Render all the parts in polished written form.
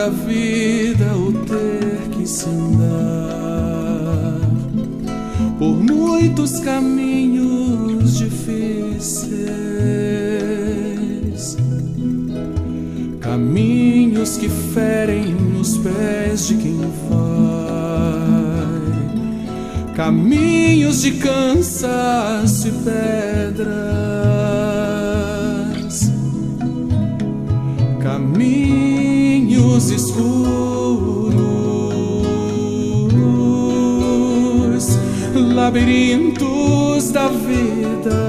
da vida o ter que se andar por muitos caminhos difíceis, caminhos que ferem os pés de quem vai, caminhos de cansaço e pedras, caminhos escuros, labirintos da vida,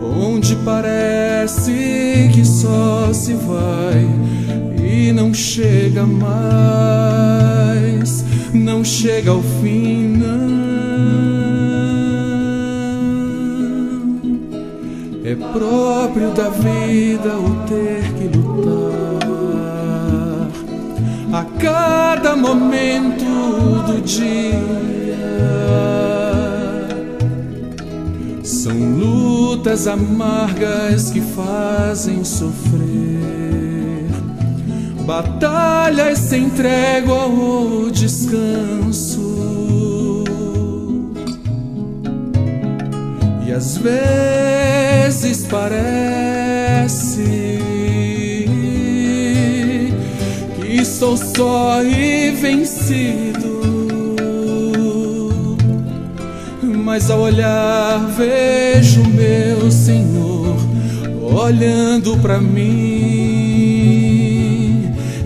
onde parece que só se vai e não chega mais, não chega ao fim, não. É próprio da vida o ter que lutar a cada momento do dia. São lutas amargas que fazem sofrer, batalhas sem trégua ou descanso. E às vezes parece que estou só e vencido, mas ao olhar vejo meu Senhor olhando pra mim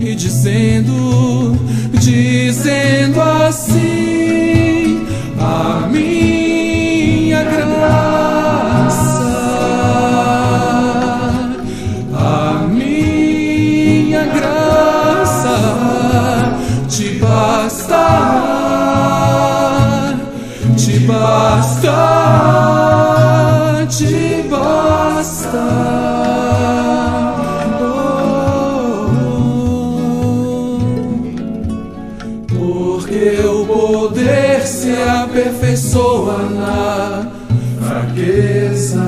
e dizendo assim: a minha graça, a minha graça te basta, te basta, te basta. Porque o poder se aperfeiçoa na fraqueza.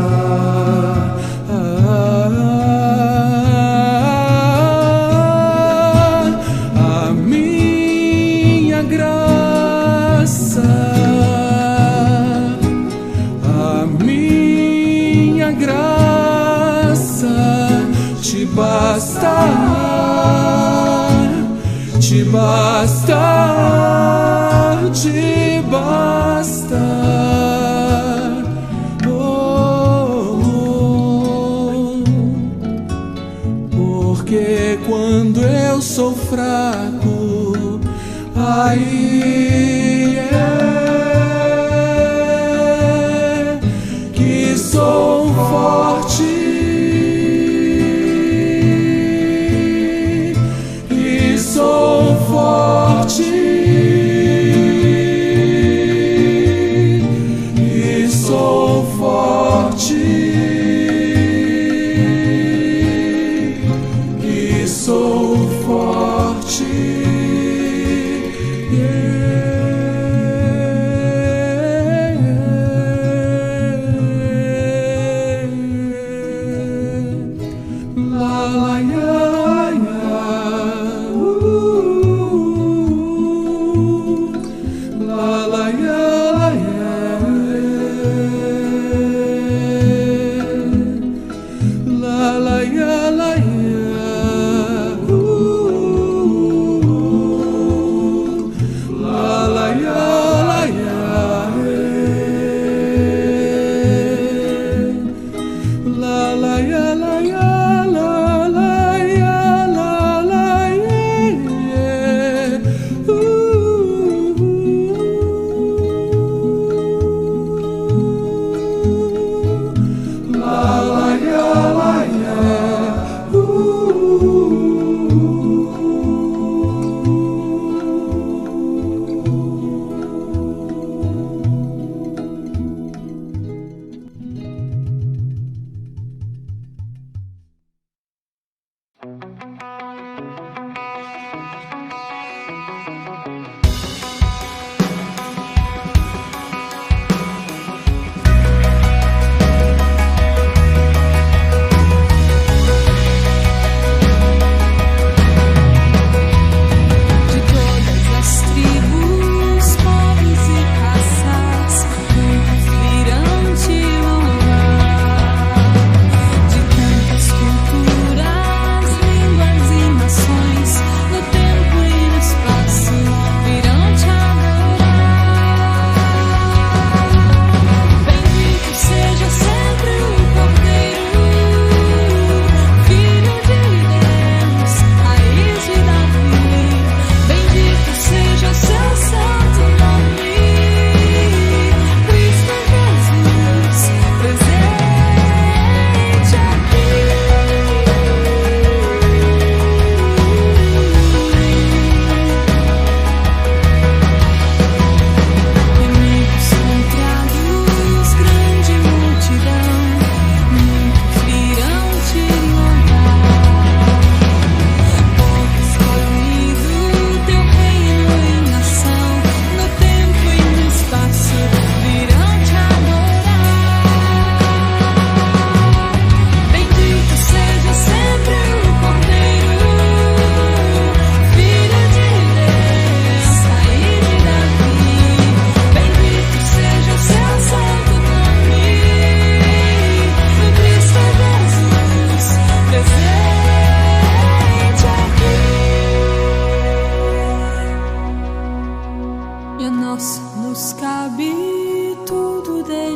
A minha graça, a minha graça te basta, te basta, te basta. Porque quando eu sou fraco, aí é que sou forte, que sou forte, que sou forte, que sou forte.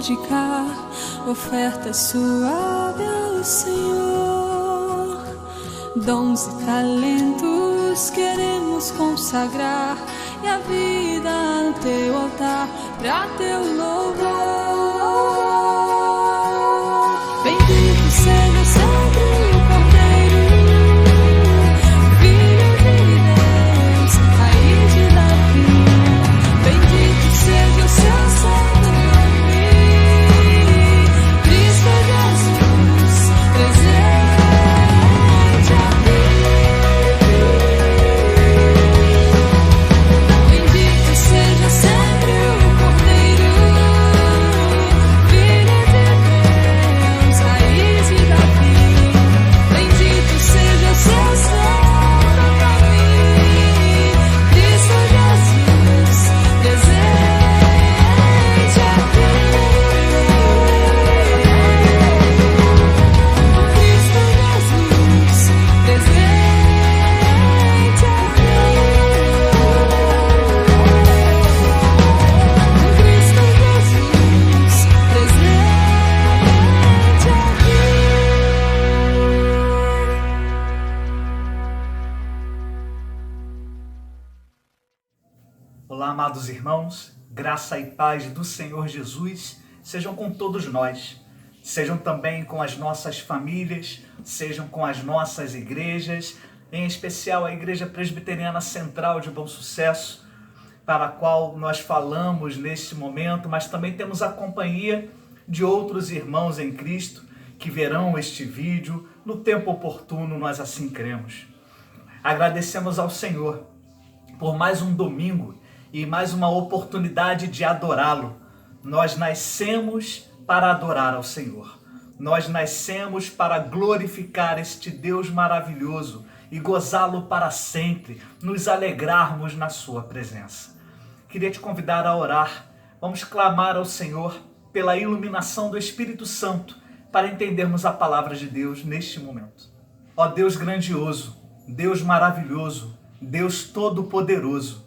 dedicar oferta suave ao Senhor. Dons e talentos queremos consagrar, e a vida no teu altar, pra teu louvor. Bendito seja sempre o Cordeiro, Filho de Deus, raiz de Davi. Bendito seja o seu santo nome, Cristo Jesus, presente aqui. Bendito seja sempre o Cordeiro, Filho de Deus, raiz de Davi. Bendito seja o seu santo nome, Cristo Jesus, presente aqui. Cristo Jesus, presente aqui. Cristo Jesus, presente aqui. Olá, amados irmãos, graça e paz do Senhor Jesus sejam com todos nós, sejam também com as nossas famílias, sejam com as nossas igrejas, em especial a Igreja Presbiteriana Central de Bom Sucesso, para a qual nós falamos neste momento, mas também temos a companhia de outros irmãos em Cristo que verão este vídeo no tempo oportuno, nós assim cremos. Agradecemos ao Senhor por mais um domingo e mais uma oportunidade de adorá-lo. Nós nascemos para adorar ao Senhor. Nós nascemos para glorificar este Deus maravilhoso e gozá-lo para sempre, nos alegrarmos na sua presença. Queria te convidar a orar. Vamos clamar ao Senhor pela iluminação do Espírito Santo para entendermos a palavra de Deus neste momento. Ó Deus grandioso, Deus maravilhoso, Deus todo-poderoso,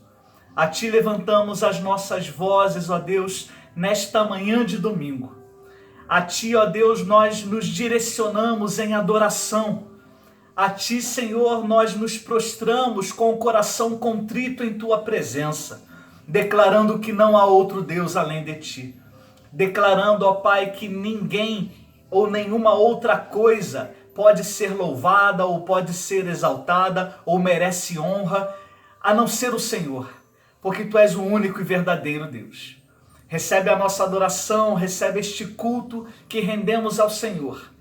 a Ti levantamos as nossas vozes, ó Deus, nesta manhã de domingo. A Ti, ó Deus, nós nos direcionamos em adoração. A Ti, Senhor, nós nos prostramos com o coração contrito em Tua presença, declarando que não há outro Deus além de Ti. Declarando, ó Pai, que ninguém ou nenhuma outra coisa pode ser louvada ou pode ser exaltada ou merece honra, a não ser o Senhor, porque Tu és o único e verdadeiro Deus. Recebe a nossa adoração, recebe este culto que rendemos ao Senhor.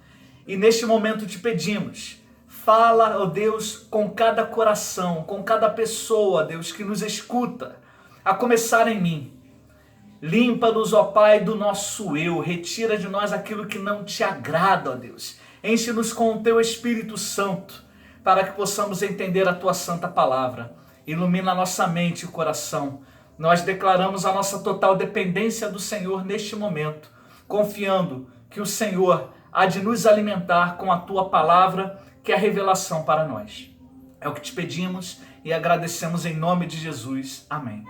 E neste momento te pedimos, fala, ó Deus, com cada coração, com cada pessoa, Deus, que nos escuta, a começar em mim. Limpa-nos, ó Pai, do nosso eu, retira de nós aquilo que não Te agrada, ó Deus. Enche-nos com o Teu Espírito Santo, para que possamos entender a Tua santa palavra. Ilumina a nossa mente e o coração. Nós declaramos a nossa total dependência do Senhor neste momento, confiando que o Senhor há de nos alimentar com a Tua palavra, que é a revelação para nós. É o que te pedimos e agradecemos em nome de Jesus. Amém.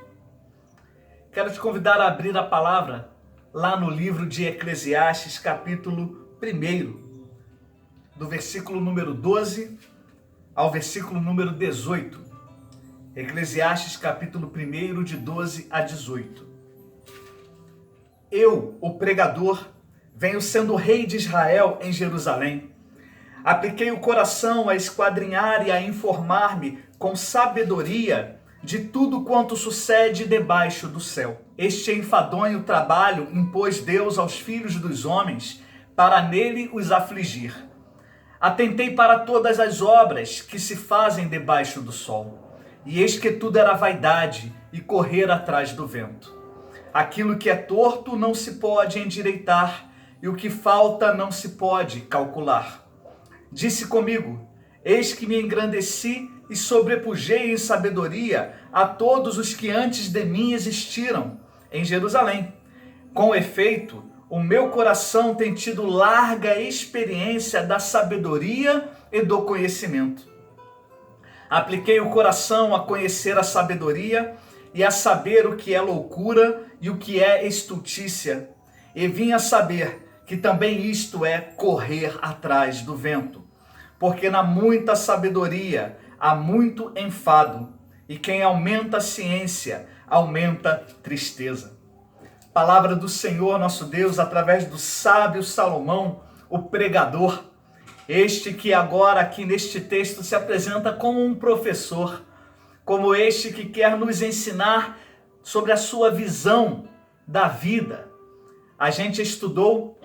Quero te convidar a abrir a palavra lá no livro de Eclesiastes, capítulo 1, do versículo número 12 ao versículo número 18. Eclesiastes capítulo 1, de 12 a 18. Eu, o pregador, venho sendo rei de Israel em Jerusalém. Apliquei o coração a esquadrinhar e a informar-me com sabedoria de tudo quanto sucede debaixo do céu. Este enfadonho trabalho impôs Deus aos filhos dos homens para nele os afligir. Atentei para todas as obras que se fazem debaixo do sol. E eis que tudo era vaidade e correr atrás do vento. Aquilo que é torto não se pode endireitar, e o que falta não se pode calcular. Disse comigo, eis que me engrandeci e sobrepujei em sabedoria a todos os que antes de mim existiram em Jerusalém. Com efeito, o meu coração tem tido larga experiência da sabedoria e do conhecimento. Apliquei o coração a conhecer a sabedoria e a saber o que é loucura e o que é estultícia, e vim a saber que também isto é correr atrás do vento. Porque na muita sabedoria há muito enfado, e quem aumenta a ciência aumenta tristeza. Palavra do Senhor nosso Deus através do sábio Salomão, o pregador, este que agora aqui neste texto se apresenta como um professor, como este que quer nos ensinar sobre a sua visão da vida. A gente estudou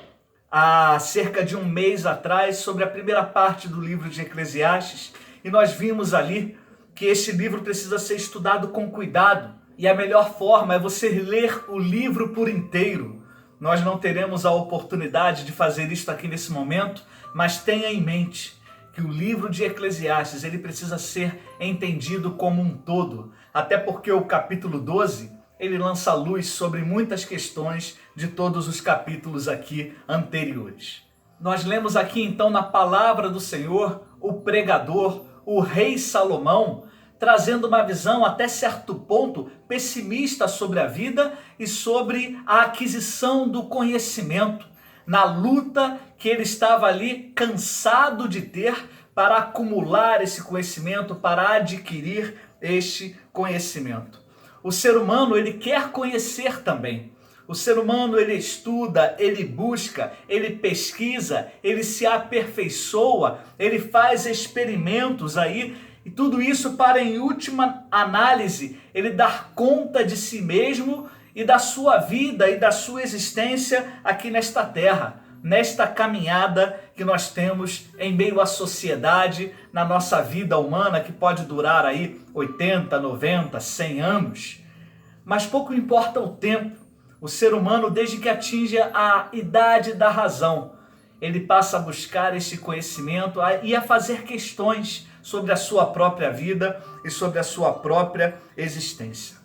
há cerca de um mês atrás sobre a primeira parte do livro de Eclesiastes e nós vimos ali que este livro precisa ser estudado com cuidado e a melhor forma é você ler o livro por inteiro. Nós não teremos a oportunidade de fazer isto aqui nesse momento, mas tenha em mente que o livro de Eclesiastes ele precisa ser entendido como um todo, até porque o capítulo 12 ele lança luz sobre muitas questões de todos os capítulos aqui anteriores. Nós lemos aqui então na palavra do Senhor o pregador, o rei Salomão, trazendo uma visão até certo ponto pessimista sobre a vida e sobre a aquisição do conhecimento, na luta que ele estava ali cansado de ter para acumular esse conhecimento, para adquirir este conhecimento. O ser humano, ele quer conhecer também. O ser humano, ele estuda, ele busca, ele pesquisa, ele se aperfeiçoa, ele faz experimentos aí, e tudo isso para, em última análise, ele dar conta de si mesmo e da sua vida e da sua existência aqui nesta terra, nesta caminhada que nós temos em meio à sociedade, na nossa vida humana, que pode durar aí 80, 90, 100 anos. Mas pouco importa o tempo. O ser humano, desde que atinge a idade da razão, ele passa a buscar este conhecimento e a fazer questões sobre a sua própria vida e sobre a sua própria existência.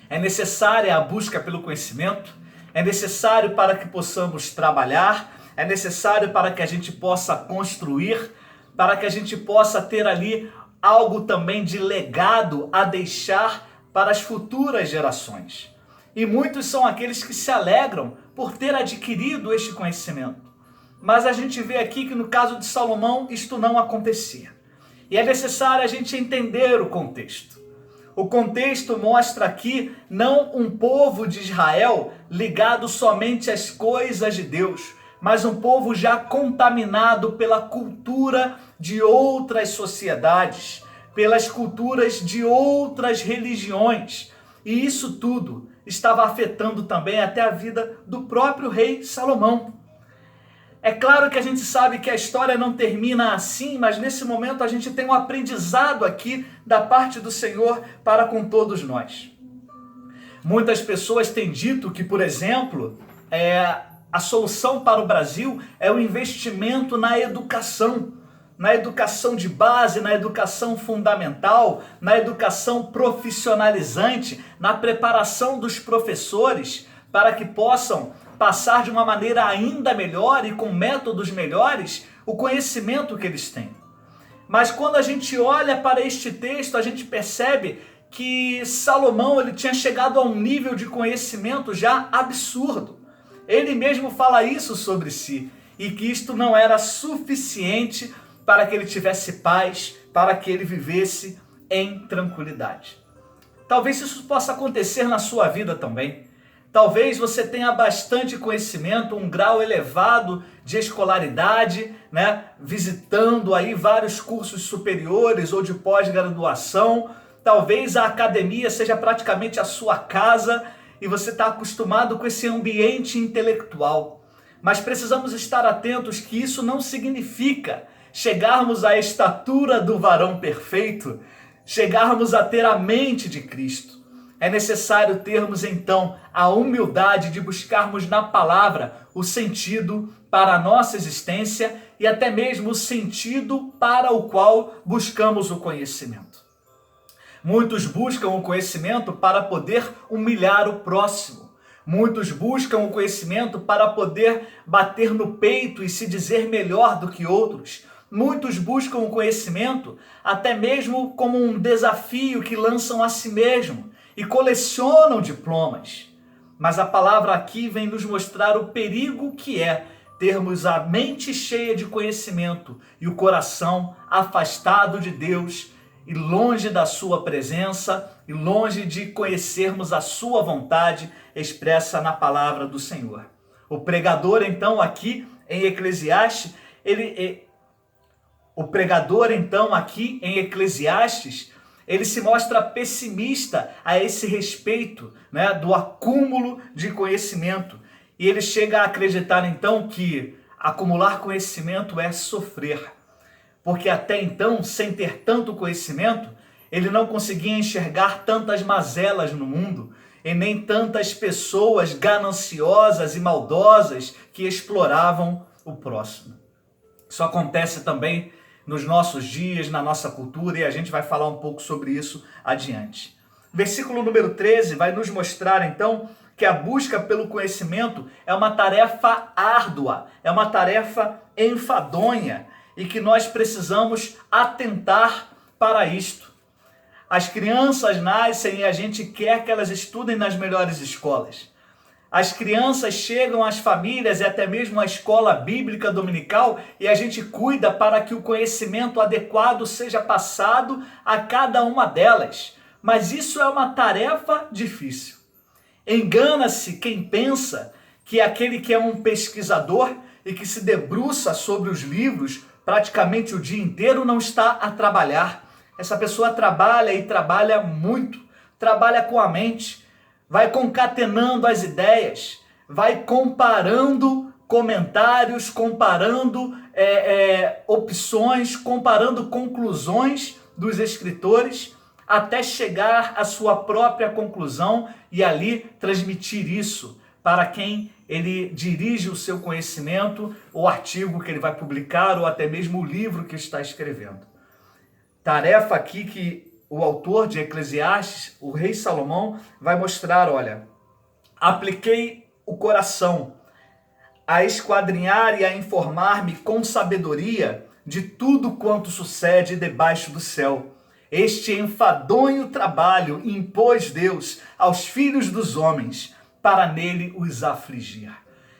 É necessária a busca pelo conhecimento, é necessário para que possamos trabalhar, é necessário para que a gente possa construir, para que a gente possa ter ali algo também de legado a deixar para as futuras gerações. E muitos são aqueles que se alegram por ter adquirido este conhecimento. Mas a gente vê aqui que no caso de Salomão isto não acontecia. E é necessário a gente entender o contexto. O contexto mostra aqui não um povo de Israel ligado somente às coisas de Deus, mas um povo já contaminado pela cultura de outras sociedades, pelas culturas de outras religiões. E isso tudo estava afetando também até a vida do próprio rei Salomão. É claro que a gente sabe que a história não termina assim, mas nesse momento a gente tem um aprendizado aqui da parte do Senhor para com todos nós. Muitas pessoas têm dito que, por exemplo, a solução para o Brasil é o investimento na educação de base, na educação fundamental, na educação profissionalizante, na preparação dos professores para que possam passar de uma maneira ainda melhor e com métodos melhores o conhecimento que eles têm. Mas quando a gente olha para este texto, a gente percebe que Salomão ele tinha chegado a um nível de conhecimento já absurdo. Ele mesmo fala isso sobre si, e que isto não era suficiente para que ele tivesse paz, para que ele vivesse em tranquilidade. Talvez isso possa acontecer na sua vida também. Talvez você tenha bastante conhecimento, um grau elevado de escolaridade, visitando aí vários cursos superiores ou de pós-graduação. Talvez a academia seja praticamente a sua casa e você está acostumado com esse ambiente intelectual. Mas precisamos estar atentos que isso não significa chegarmos à estatura do varão perfeito, chegarmos a ter a mente de Cristo. É necessário termos então a humildade de buscarmos na palavra o sentido para a nossa existência e até mesmo o sentido para o qual buscamos o conhecimento. Muitos buscam o conhecimento para poder humilhar o próximo. Muitos buscam o conhecimento para poder bater no peito e se dizer melhor do que outros. Muitos buscam o conhecimento até mesmo como um desafio que lançam a si mesmo e colecionam diplomas. mas a palavra aqui vem nos mostrar o perigo que é termos a mente cheia de conhecimento e o coração afastado de Deus e longe da sua presença e longe de conhecermos a sua vontade expressa na palavra do Senhor. O pregador, então, aqui em Eclesiastes, ele se mostra pessimista a esse respeito, né, do acúmulo de conhecimento. E ele chega a acreditar, então, que acumular conhecimento é sofrer. Porque até então, sem ter tanto conhecimento, ele não conseguia enxergar tantas mazelas no mundo e nem tantas pessoas gananciosas e maldosas que exploravam o próximo. Isso acontece também nos nossos dias, na nossa cultura, e a gente vai falar um pouco sobre isso adiante. Versículo número 13 vai nos mostrar, então, que a busca pelo conhecimento é uma tarefa árdua, é uma tarefa enfadonha, e que nós precisamos atentar para isto. As crianças nascem e a gente quer que elas estudem nas melhores escolas. As crianças chegam às famílias e até mesmo à escola bíblica dominical e a gente cuida para que o conhecimento adequado seja passado a cada uma delas. Mas isso é uma tarefa difícil. Engana-se quem pensa que aquele que é um pesquisador e que se debruça sobre os livros praticamente o dia inteiro não está a trabalhar. Essa pessoa trabalha e trabalha muito, trabalha com a mente, vai concatenando as ideias, vai comparando comentários, comparando opções, comparando conclusões dos escritores, até chegar à sua própria conclusão e ali transmitir isso para quem ele dirige o seu conhecimento, o artigo que ele vai publicar ou até mesmo o livro que está escrevendo. Tarefa aqui que o autor de Eclesiastes, o rei Salomão, vai mostrar, olha, apliquei o coração a esquadrinhar e a informar-me com sabedoria de tudo quanto sucede debaixo do céu. Este enfadonho trabalho impôs Deus aos filhos dos homens para nele os afligir.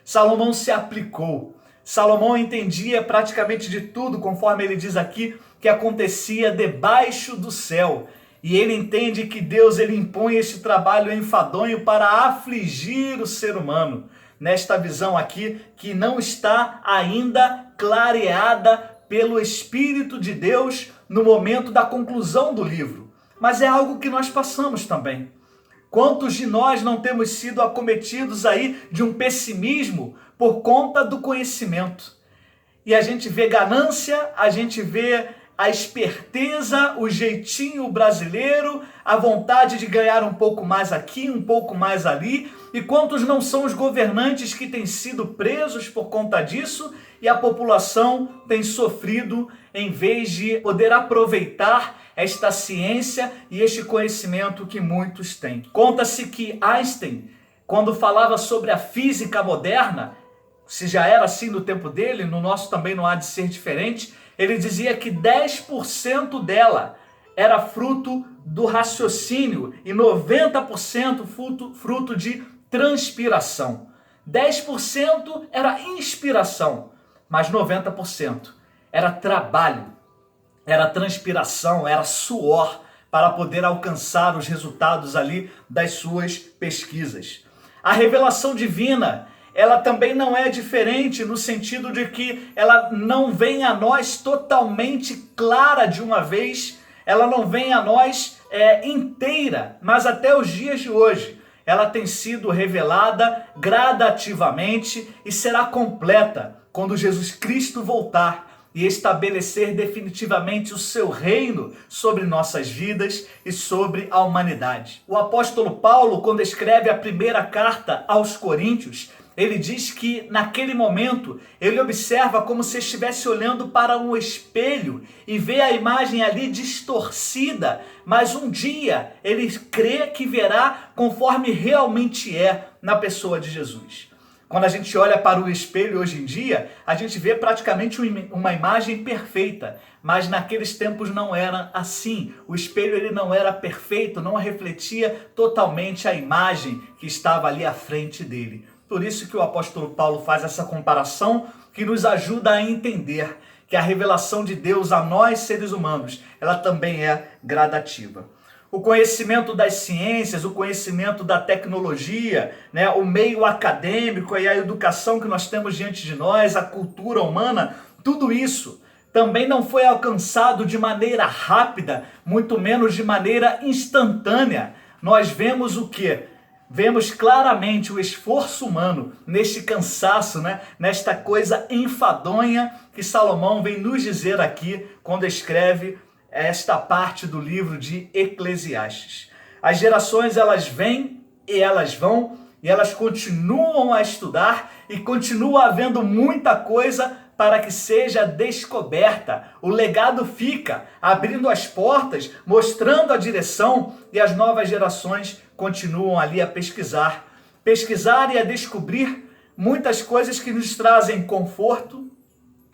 Salomão se aplicou. Salomão entendia praticamente de tudo, conforme ele diz aqui, que acontecia debaixo do céu. E ele entende que Deus ele impõe este trabalho enfadonho para afligir o ser humano. Nesta visão aqui, que não está ainda clareada pelo Espírito de Deus no momento da conclusão do livro. Mas é algo que nós passamos também. Quantos de nós não temos sido acometidos aí de um pessimismo por conta do conhecimento? E a gente vê ganância, a gente vê a esperteza, o jeitinho brasileiro, a vontade de ganhar um pouco mais aqui, um pouco mais ali. E quantos não são os governantes que têm sido presos por conta disso e a população tem sofrido em vez de poder aproveitar esta ciência e este conhecimento que muitos têm. Conta-se que Einstein, quando falava sobre a física moderna, se já era assim no tempo dele, no nosso também não há de ser diferente, ele dizia que 10% dela era fruto do raciocínio e 90% fruto de transpiração. 10% era inspiração, mas 90% era trabalho, era transpiração, era suor para poder alcançar os resultados ali das suas pesquisas. A revelação divina, ela também não é diferente no sentido de que ela não vem a nós totalmente clara de uma vez, ela não vem a nós inteira, mas até os dias de hoje ela tem sido revelada gradativamente e será completa quando Jesus Cristo voltar e estabelecer definitivamente o seu reino sobre nossas vidas e sobre a humanidade. O apóstolo Paulo, quando escreve a primeira carta aos Coríntios, ele diz que naquele momento ele observa como se estivesse olhando para um espelho e vê a imagem ali distorcida, mas um dia ele crê que verá conforme realmente é na pessoa de Jesus. Quando a gente olha para o espelho hoje em dia, a gente vê praticamente uma imagem perfeita, mas naqueles tempos não era assim. O espelho ele não era perfeito, não refletia totalmente a imagem que estava ali à frente dele. Por isso que o apóstolo Paulo faz essa comparação que nos ajuda a entender que a revelação de Deus a nós, seres humanos, ela também é gradativa. O conhecimento das ciências, o conhecimento da tecnologia, né, o meio acadêmico e a educação que nós temos diante de nós, a cultura humana, tudo isso também não foi alcançado de maneira rápida, muito menos de maneira instantânea. Nós vemos o quê? Vemos claramente o esforço humano neste cansaço, né? Nesta coisa enfadonha que Salomão vem nos dizer aqui quando escreve esta parte do livro de Eclesiastes. As gerações elas vêm e elas vão e elas continuam a estudar e continua havendo muita coisa para que seja descoberta. O legado fica, abrindo as portas, mostrando a direção e as novas gerações continuam ali a pesquisar e a descobrir muitas coisas que nos trazem conforto,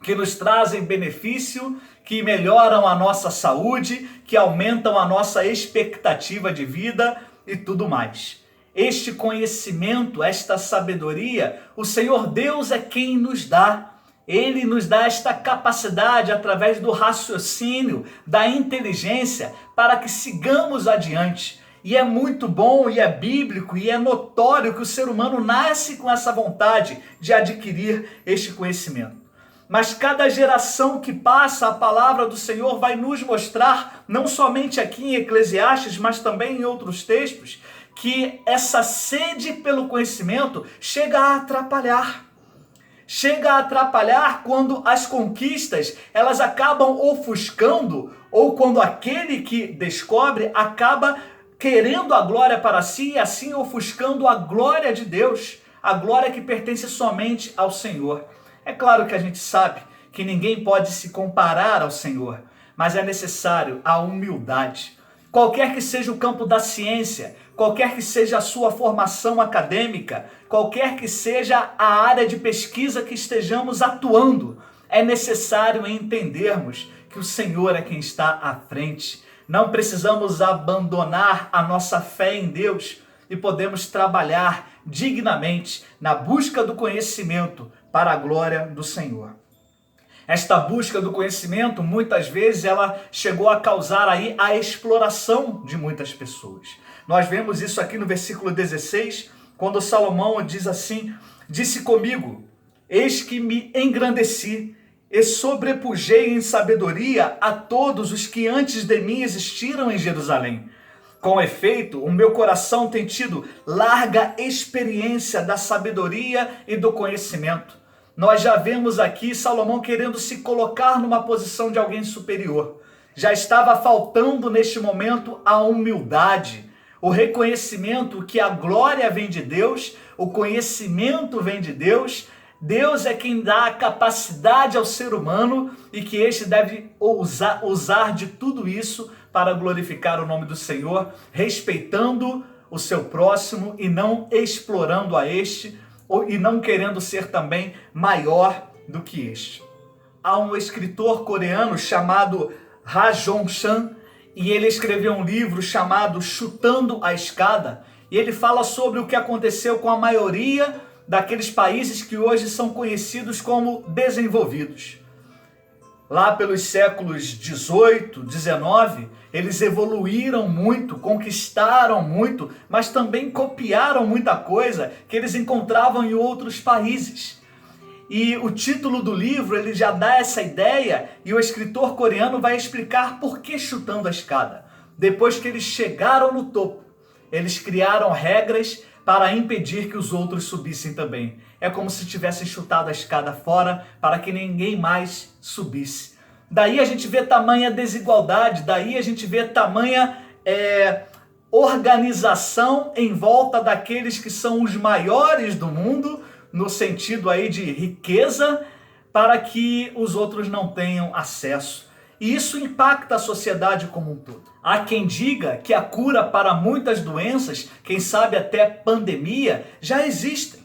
que nos trazem benefício, que melhoram a nossa saúde, que aumentam a nossa expectativa de vida e tudo mais. Este conhecimento, esta sabedoria, o Senhor Deus é quem nos dá. Ele nos dá esta capacidade através do raciocínio, da inteligência, para que sigamos adiante. E é muito bom, e é bíblico, e é notório que o ser humano nasce com essa vontade de adquirir este conhecimento. Mas cada geração que passa, a palavra do Senhor vai nos mostrar, não somente aqui em Eclesiastes, mas também em outros textos, que essa sede pelo conhecimento chega a atrapalhar. Chega a atrapalhar quando as conquistas elas acabam ofuscando, ou quando aquele que descobre acaba querendo a glória para si e assim ofuscando a glória de Deus, a glória que pertence somente ao Senhor. É claro que a gente sabe que ninguém pode se comparar ao Senhor, mas é necessário a humildade. Qualquer que seja o campo da ciência, qualquer que seja a sua formação acadêmica, qualquer que seja a área de pesquisa que estejamos atuando, é necessário entendermos que o Senhor é quem está à frente. Não precisamos abandonar a nossa fé em Deus e podemos trabalhar dignamente na busca do conhecimento para a glória do Senhor. Esta busca do conhecimento, muitas vezes, ela chegou a causar aí a exploração de muitas pessoas. Nós vemos isso aqui no versículo 16, quando Salomão diz assim: disse comigo, eis que me engrandeci e sobrepujei em sabedoria a todos os que antes de mim existiram em Jerusalém. Com efeito, o meu coração tem tido larga experiência da sabedoria e do conhecimento. Nós já vemos aqui Salomão querendo se colocar numa posição de alguém superior. Já estava faltando neste momento a humildade, o reconhecimento que a glória vem de Deus, o conhecimento vem de Deus. Deus é quem dá a capacidade ao ser humano e que este deve usar de tudo isso para glorificar o nome do Senhor, respeitando o seu próximo e não explorando a este, e não querendo ser também maior do que este. Há um escritor coreano chamado Ha Jong-chan, e ele escreveu um livro chamado Chutando a Escada, e ele fala sobre o que aconteceu com a maioria daqueles países que hoje são conhecidos como desenvolvidos. Lá pelos séculos 18, 19, eles evoluíram muito, conquistaram muito, mas também copiaram muita coisa que eles encontravam em outros países. E o título do livro ele já dá essa ideia e o escritor coreano vai explicar por que chutando a escada. Depois que eles chegaram no topo, eles criaram regras para impedir que os outros subissem também. É como se tivessem chutado a escada fora para que ninguém mais subisse. Daí a gente vê tamanha desigualdade, daí a gente vê tamanha organização em volta daqueles que são os maiores do mundo, no sentido aí de riqueza, para que os outros não tenham acesso. E isso impacta a sociedade como um todo. Há quem diga que a cura para muitas doenças, quem sabe até pandemia, já existem.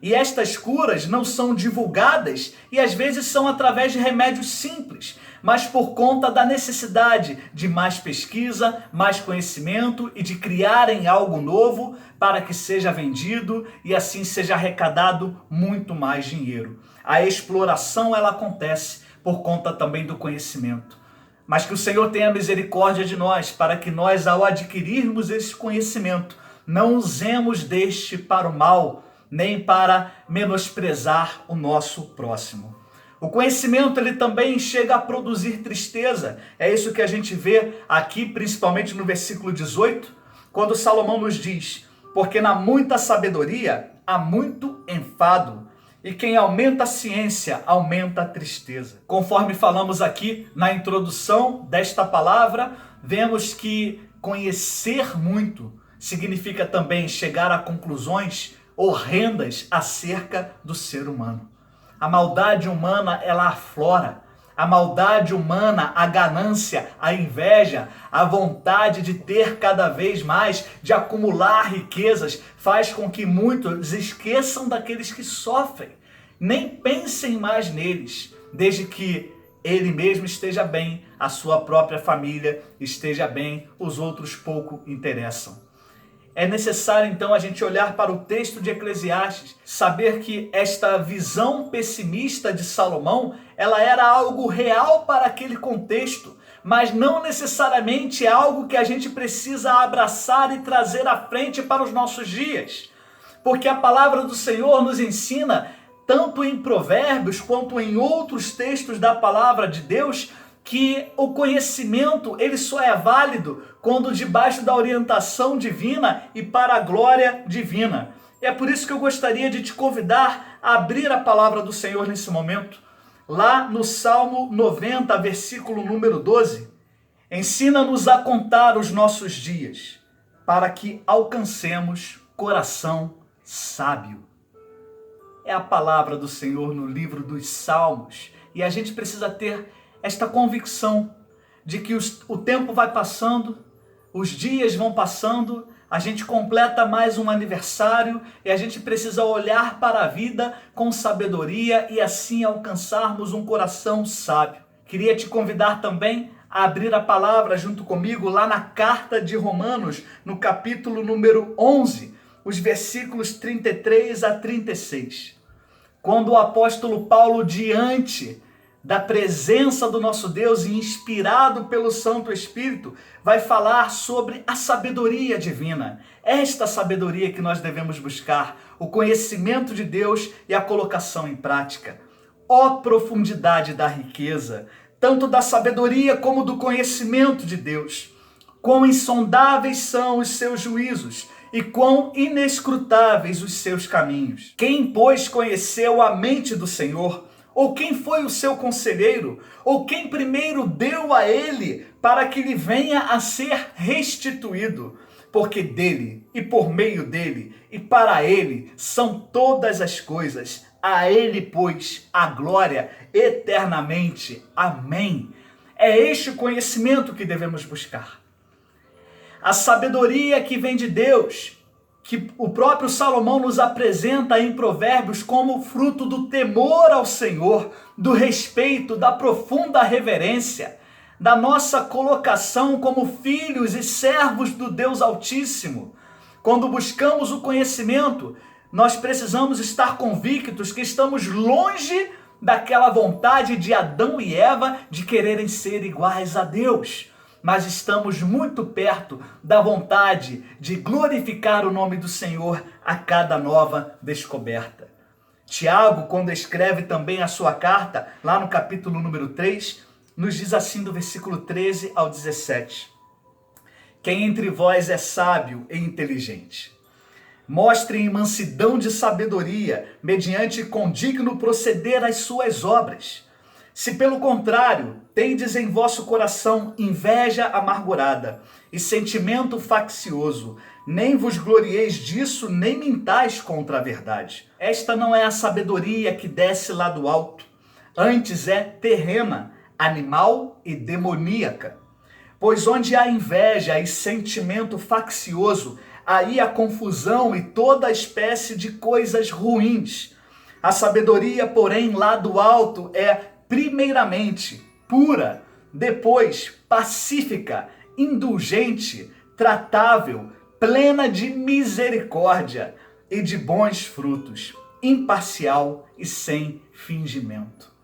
E estas curas não são divulgadas e às vezes são através de remédios simples, mas por conta da necessidade de mais pesquisa, mais conhecimento e de criarem algo novo para que seja vendido e assim seja arrecadado muito mais dinheiro. A exploração ela acontece por conta também do conhecimento. Mas que o Senhor tenha misericórdia de nós para que nós, ao adquirirmos esse conhecimento, não usemos deste para o mal, nem para menosprezar o nosso próximo. O conhecimento ele também chega a produzir tristeza. É isso que a gente vê aqui, principalmente no versículo 18, quando Salomão nos diz: porque na muita sabedoria há muito enfado, e quem aumenta a ciência aumenta a tristeza. Conforme falamos aqui na introdução desta palavra, vemos que conhecer muito significa também chegar a conclusões horrendas acerca do ser humano. A maldade humana, ela aflora. A maldade humana, a ganância, a inveja, a vontade de ter cada vez mais, de acumular riquezas, faz com que muitos esqueçam daqueles que sofrem. Nem pensem mais neles, desde que ele mesmo esteja bem, a sua própria família esteja bem, os outros pouco interessam. É necessário, então, a gente olhar para o texto de Eclesiastes, saber que esta visão pessimista de Salomão, ela era algo real para aquele contexto, mas não necessariamente algo que a gente precisa abraçar e trazer à frente para os nossos dias. Porque a palavra do Senhor nos ensina, tanto em Provérbios quanto em outros textos da palavra de Deus, que o conhecimento ele só é válido quando debaixo da orientação divina e para a glória divina. É por isso que eu gostaria de te convidar a abrir a palavra do Senhor nesse momento. Lá no Salmo 90, versículo número 12, ensina-nos a contar os nossos dias, para que alcancemos coração sábio. É a palavra do Senhor no livro dos Salmos, e a gente precisa ter esta convicção de que o tempo vai passando, os dias vão passando, a gente completa mais um aniversário e a gente precisa olhar para a vida com sabedoria e assim alcançarmos um coração sábio. Queria te convidar também a abrir a palavra junto comigo lá na carta de Romanos, no capítulo número 11, os versículos 33 a 36. Quando o apóstolo Paulo, diante da presença do nosso Deus e inspirado pelo Santo Espírito, vai falar sobre a sabedoria divina. Esta sabedoria que nós devemos buscar, o conhecimento de Deus e a colocação em prática. Ó profundidade da riqueza, tanto da sabedoria como do conhecimento de Deus. Quão insondáveis são os seus juízos e quão inescrutáveis os seus caminhos. Quem, pois, conheceu a mente do Senhor? Ou quem foi o seu conselheiro? Ou quem primeiro deu a ele para que lhe venha a ser restituído? Porque dele, e por meio dele, e para ele são todas as coisas. A ele, pois, a glória eternamente. Amém. É este o conhecimento que devemos buscar. A sabedoria que vem de Deus, que o próprio Salomão nos apresenta em Provérbios como fruto do temor ao Senhor, do respeito, da profunda reverência, da nossa colocação como filhos e servos do Deus Altíssimo. Quando buscamos o conhecimento, nós precisamos estar convictos que estamos longe daquela vontade de Adão e Eva de quererem ser iguais a Deus. Mas estamos muito perto da vontade de glorificar o nome do Senhor a cada nova descoberta. Tiago, quando escreve também a sua carta, lá no capítulo número 3, nos diz assim do versículo 13 ao 17. Quem entre vós é sábio e inteligente? Mostrem mansidão de sabedoria, mediante condigno proceder às suas obras. Se pelo contrário, tendes em vosso coração inveja amargurada e sentimento faccioso, nem vos glorieis disso, nem mintais contra a verdade. Esta não é a sabedoria que desce lá do alto, antes é terrena, animal e demoníaca. Pois onde há inveja e sentimento faccioso, aí a confusão e toda espécie de coisas ruins. A sabedoria, porém, lá do alto é primeiramente pura, depois pacífica, indulgente, tratável, plena de misericórdia e de bons frutos, imparcial e sem fingimento.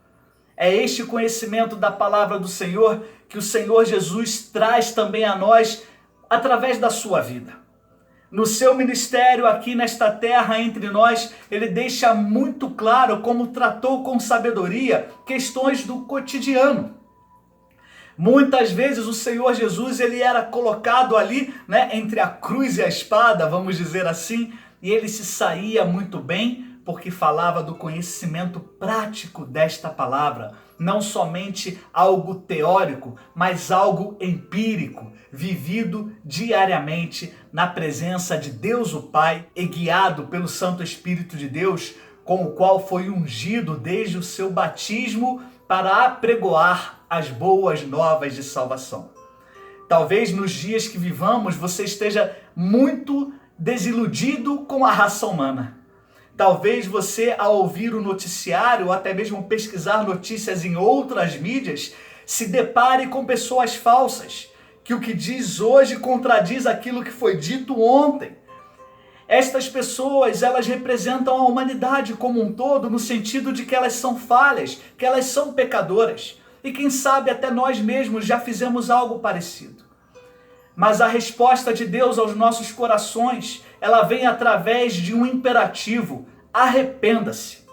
É este conhecimento da palavra do Senhor que o Senhor Jesus traz também a nós através da sua vida. No seu ministério aqui nesta terra entre nós, ele deixa muito claro como tratou com sabedoria questões do cotidiano. Muitas vezes o Senhor Jesus ele era colocado ali, entre a cruz e a espada, vamos dizer assim, e ele se saía muito bem porque falava do conhecimento prático desta palavra, não somente algo teórico, mas algo empírico, vivido diariamente na presença de Deus o Pai e guiado pelo Santo Espírito de Deus, com o qual foi ungido desde o seu batismo para apregoar as boas novas de salvação. Talvez nos dias que vivamos você esteja muito desiludido com a raça humana. Talvez você, ao ouvir o noticiário ou até mesmo pesquisar notícias em outras mídias, se depare com pessoas falsas, que o que diz hoje contradiz aquilo que foi dito ontem. Estas pessoas, elas representam a humanidade como um todo, no sentido de que elas são falhas, que elas são pecadoras. E quem sabe até nós mesmos já fizemos algo parecido. Mas a resposta de Deus aos nossos corações, ela vem através de um imperativo: arrependa-se.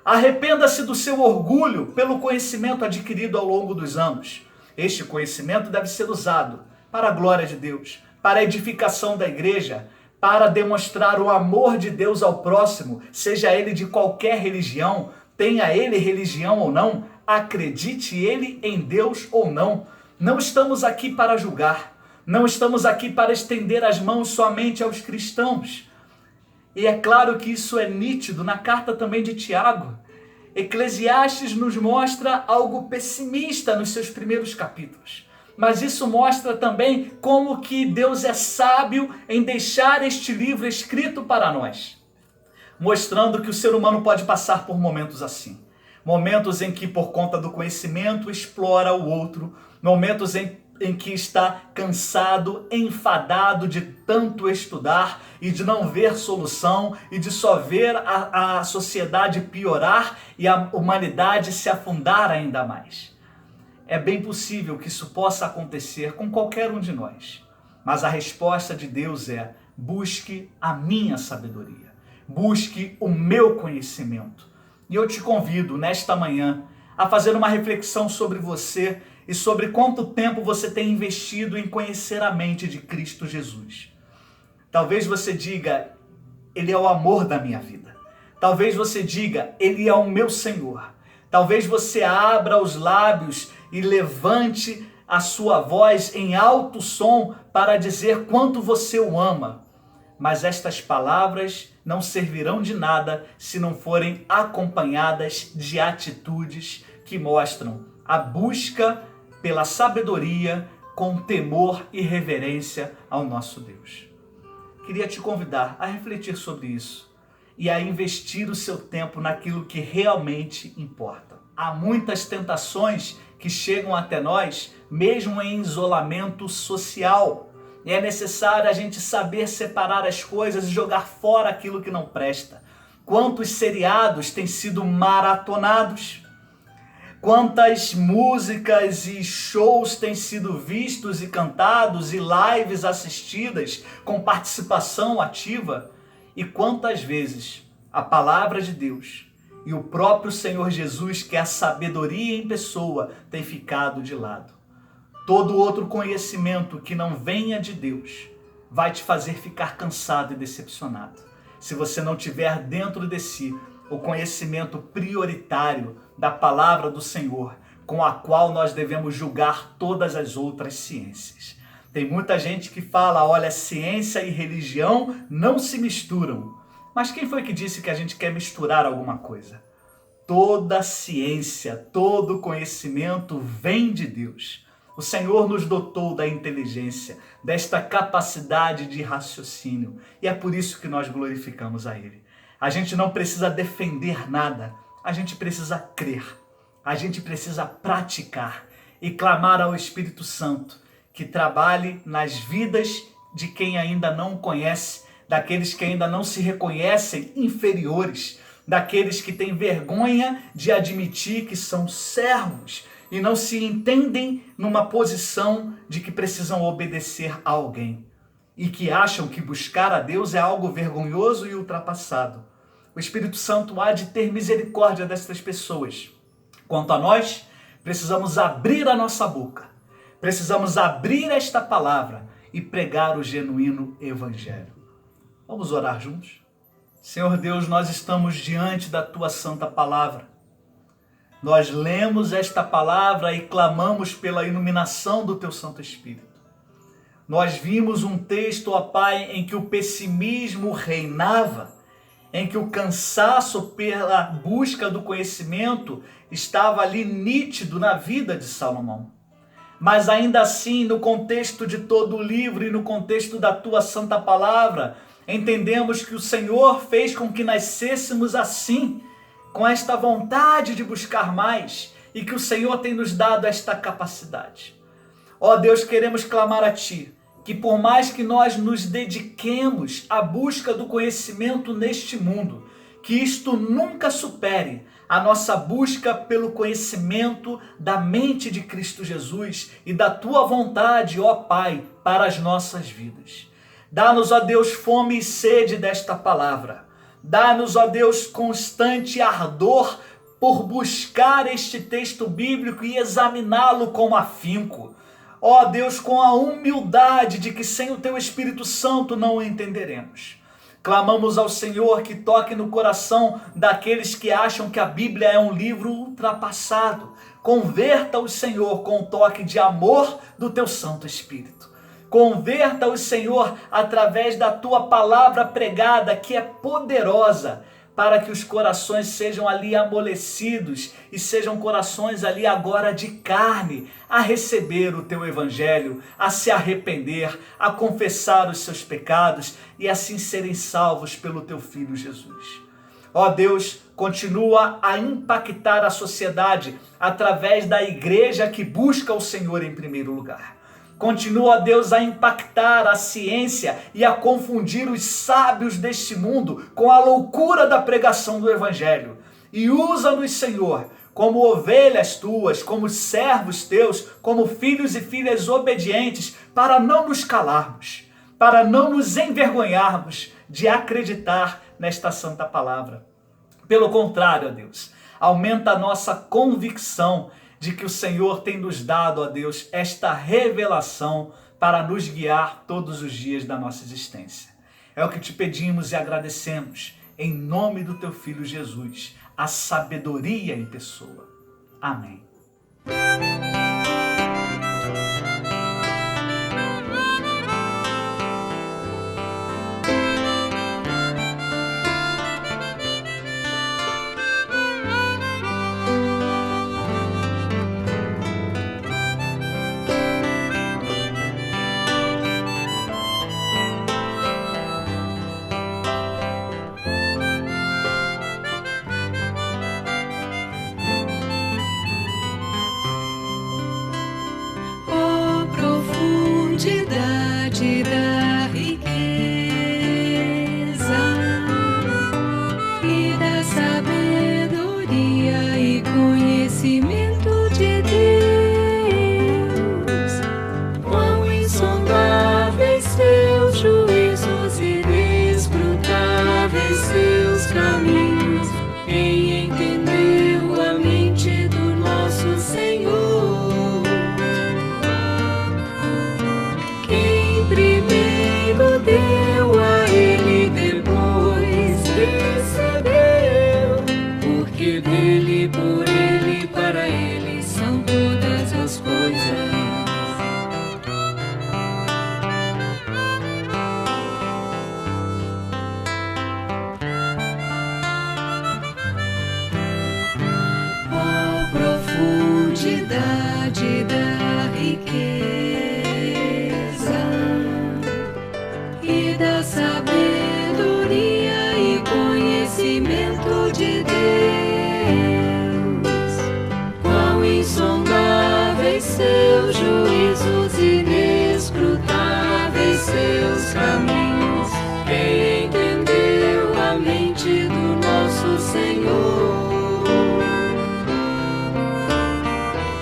Arrependa-se do seu orgulho pelo conhecimento adquirido ao longo dos anos. Este conhecimento deve ser usado para a glória de Deus, para a edificação da igreja, para demonstrar o amor de Deus ao próximo, seja ele de qualquer religião, tenha ele religião ou não, acredite ele em Deus ou não. Não estamos aqui para julgar. Não estamos aqui para estender as mãos somente aos cristãos. E é claro que isso é nítido na carta também de Tiago. Eclesiastes nos mostra algo pessimista nos seus primeiros capítulos. Mas isso mostra também como que Deus é sábio em deixar este livro escrito para nós. Mostrando que o ser humano pode passar por momentos assim. Momentos em que, por conta do conhecimento, explora o outro. Momentos em que está cansado, enfadado de tanto estudar e de não ver solução e de só ver a sociedade piorar e a humanidade se afundar ainda mais. É bem possível que isso possa acontecer com qualquer um de nós. Mas a resposta de Deus é: busque a minha sabedoria, busque o meu conhecimento. E eu te convido nesta manhã a fazer uma reflexão sobre você e sobre quanto tempo você tem investido em conhecer a mente de Cristo Jesus. Talvez você diga: Ele é o amor da minha vida. Talvez você diga: Ele é o meu Senhor. Talvez você abra os lábios e levante a sua voz em alto som para dizer quanto você o ama. Mas estas palavras não servirão de nada se não forem acompanhadas de atitudes que mostram a busca pela sabedoria com temor e reverência ao nosso Deus. Queria te convidar a refletir sobre isso e a investir o seu tempo naquilo que realmente importa. Há muitas tentações que chegam até nós, mesmo em isolamento social. E é necessário a gente saber separar as coisas e jogar fora aquilo que não presta. Quantos seriados têm sido maratonados? Quantas músicas e shows têm sido vistos e cantados e lives assistidas com participação ativa? E quantas vezes a palavra de Deus e o próprio Senhor Jesus, que é a sabedoria em pessoa, tem ficado de lado? Todo outro conhecimento que não venha de Deus vai te fazer ficar cansado e decepcionado. Se você não tiver dentro de si o conhecimento prioritário da palavra do Senhor, com a qual nós devemos julgar todas as outras ciências. Tem muita gente que fala: olha, ciência e religião não se misturam. Mas quem foi que disse que a gente quer misturar alguma coisa? Toda ciência, todo conhecimento vem de Deus. O Senhor nos dotou da inteligência, desta capacidade de raciocínio. E é por isso que nós glorificamos a Ele. A gente não precisa defender nada, a gente precisa crer. A gente precisa praticar e clamar ao Espírito Santo que trabalhe nas vidas de quem ainda não conhece, daqueles que ainda não se reconhecem inferiores, daqueles que têm vergonha de admitir que são servos e não se entendem numa posição de que precisam obedecer a alguém e que acham que buscar a Deus é algo vergonhoso e ultrapassado. O Espírito Santo há de ter misericórdia destas pessoas. Quanto a nós, precisamos abrir a nossa boca, precisamos abrir esta palavra e pregar o genuíno Evangelho. Vamos orar juntos? Senhor Deus, nós estamos diante da Tua Santa Palavra. Nós lemos esta palavra e clamamos pela iluminação do Teu Santo Espírito. Nós vimos um texto, ó Pai, em que o pessimismo reinava, em que o cansaço pela busca do conhecimento estava ali nítido na vida de Salomão. Mas ainda assim, no contexto de todo o livro e no contexto da Tua Santa Palavra, entendemos que o Senhor fez com que nascêssemos assim, com esta vontade de buscar mais, e que o Senhor tem nos dado esta capacidade. Ó Deus, queremos clamar a Ti, que por mais que nós nos dediquemos à busca do conhecimento neste mundo, que isto nunca supere a nossa busca pelo conhecimento da mente de Cristo Jesus e da Tua vontade, ó Pai, para as nossas vidas. Dá-nos, ó Deus, fome e sede desta palavra. Dá-nos, ó Deus, constante ardor por buscar este texto bíblico e examiná-lo com afinco. Ó Deus, com a humildade de que sem o Teu Espírito Santo não o entenderemos. Clamamos ao Senhor que toque no coração daqueles que acham que a Bíblia é um livro ultrapassado. Converta-os, Senhor, com o toque de amor do Teu Santo Espírito. Converta-os, Senhor, através da Tua palavra pregada, que é poderosa, para que os corações sejam ali amolecidos e sejam corações ali agora de carne, a receber o Teu Evangelho, a se arrepender, a confessar os seus pecados e assim serem salvos pelo Teu Filho Jesus. Ó Deus, continua a impactar a sociedade através da igreja que busca o Senhor em primeiro lugar. Continua, Deus, a impactar a ciência e a confundir os sábios deste mundo com a loucura da pregação do Evangelho. E usa-nos, Senhor, como ovelhas Tuas, como servos Teus, como filhos e filhas obedientes, para não nos calarmos, para não nos envergonharmos de acreditar nesta santa palavra. Pelo contrário, ó Deus, aumenta a nossa convicção de que o Senhor tem nos dado, ó Deus, esta revelação para nos guiar todos os dias da nossa existência. É o que Te pedimos e agradecemos, em nome do Teu Filho Jesus, a sabedoria em pessoa. Amém. Profundidade da riqueza e da sabedoria e conhecimento de Deus. Quão insondáveis Seus juízos e inescrutáveis Seus caminhos. Quem entendeu a mente do nosso Senhor? Deu a Ele, depois recebeu, porque dele, por Ele, para Ele são todas as coisas. Oh, profundidade da riqueza e da sabedoria e conhecimento de Deus. Quão insondáveis seus juízos, inescrutáveis seus caminhos. Quem entendeu a mente do nosso Senhor?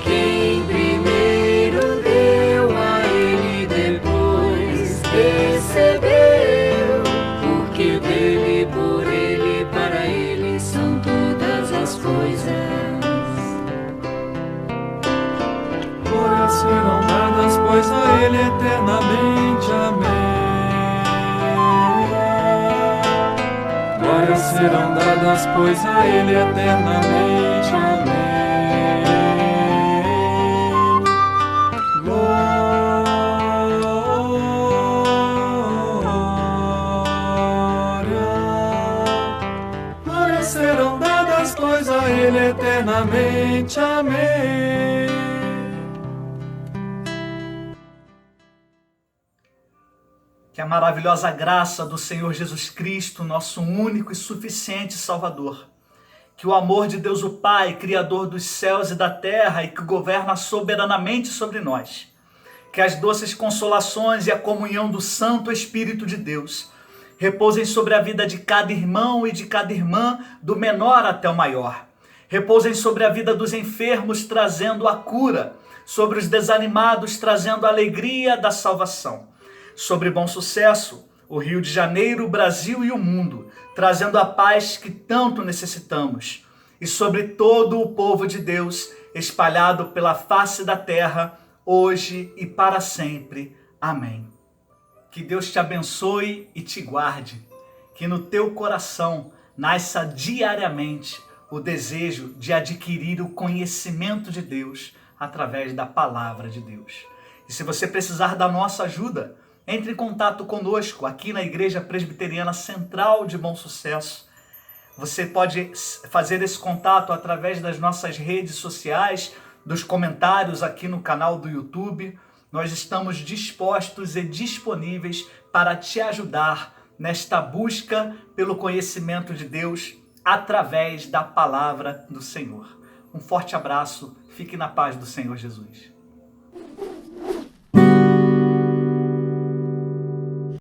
Quem primeiro deu a Ele, depois recebeu, porque dele, por Ele, para Ele são todas as coisas. Glórias serão dadas, pois a Ele eternamente. Amém. Glórias serão dadas, pois a Ele eternamente. Amém. Glórias serão dadas, pois a Ele eternamente. Amém. Que a maravilhosa graça do Senhor Jesus Cristo, nosso único e suficiente Salvador, que o amor de Deus o Pai, Criador dos céus e da terra e que governa soberanamente sobre nós, que as doces consolações e a comunhão do Santo Espírito de Deus repousem sobre a vida de cada irmão e de cada irmã, do menor até o maior. Repousem sobre a vida dos enfermos, trazendo a cura, sobre os desanimados, trazendo a alegria da salvação. Sobre Bom Sucesso, o Rio de Janeiro, o Brasil e o mundo, trazendo a paz que tanto necessitamos. E sobre todo o povo de Deus, espalhado pela face da terra, hoje e para sempre. Amém. Que Deus te abençoe e te guarde. Que no teu coração nasça diariamente o desejo de adquirir o conhecimento de Deus através da palavra de Deus. E se você precisar da nossa ajuda, entre em contato conosco aqui na Igreja Presbiteriana Central de Bom Sucesso. Você pode fazer esse contato através das nossas redes sociais, dos comentários aqui no canal do YouTube. Nós estamos dispostos e disponíveis para te ajudar nesta busca pelo conhecimento de Deus através da palavra do Senhor. Um forte abraço, fique na paz do Senhor Jesus.